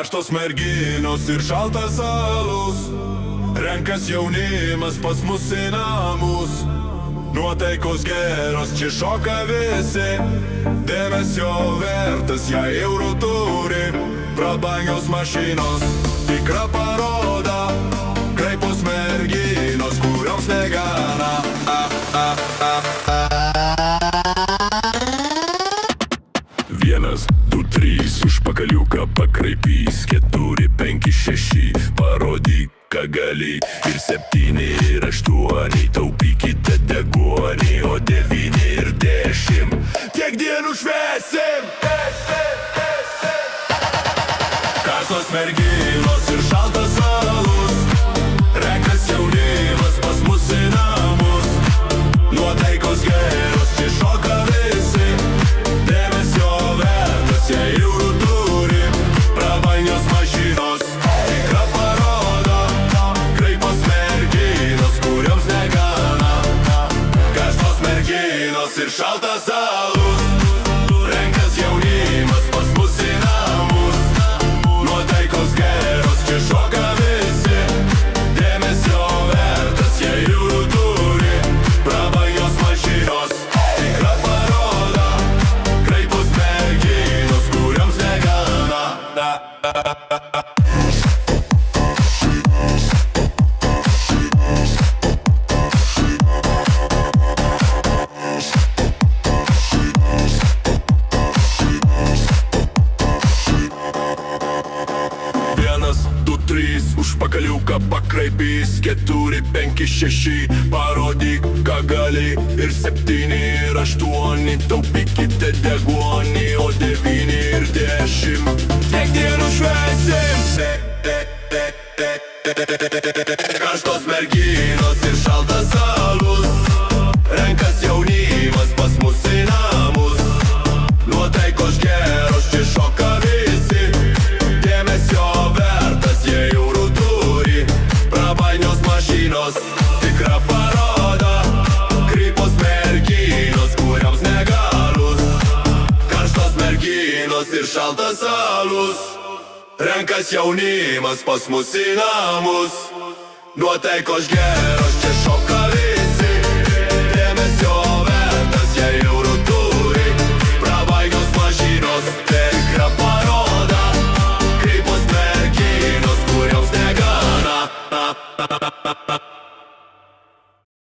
Karštos merginos ir šaltas alus, renkas jaunimas pas mus į namus. Nuotaikos geros, čia šoka visi, dėmesio vertas, jei eurų turi. Prabangios mašinos, tikra paroda, kreipos merginos, kurioms negana. Vienas, du, trys, užpakaliuką pakraipys, 4, 5, 6, parodyk, ką gali. Ir 7, ir 8, taupykite deguonį, o 9 ir 10, tiek dienų švęsim. Karštos merginos ir šaltas alus, renkas jaunimas pas mus į namus. Nuotaikos geros, čia šoka visi, dėmesio vertas, jei eurų turi. Prabangios mašinos, tikra paroda, kreipos merginos, kurioms negana. Karštos merginos ir šaltas alus, renkas jaunimas pas mus į namus. Nuotaikos geros, čia šoka visi, dėmesio vertas, jei eurų turi. Prabangios mašinos, tikra paroda, kreipos merginos, kurioms negana. Vienas, du, trys, užpakaliuką pakraipys, 4, 5, 6, parodyk, ką gali. Ir 7, ir 8, taupykite deguonį, o 9 ir 10, tiek dienų švęsim. Karštos merginos ir šaltas alus, renkas jaunimas pas mus į namus. Nuotaikos geros, čia šoka visi, dėmesio vertas, jei eurų turi. Prabangios mašinos, tikra paroda, kreipos merginos, kurioms negalus. Karštos merginos ir šaltas alus, renkas jaunimas pas mus į namus. Nuotaikos geros,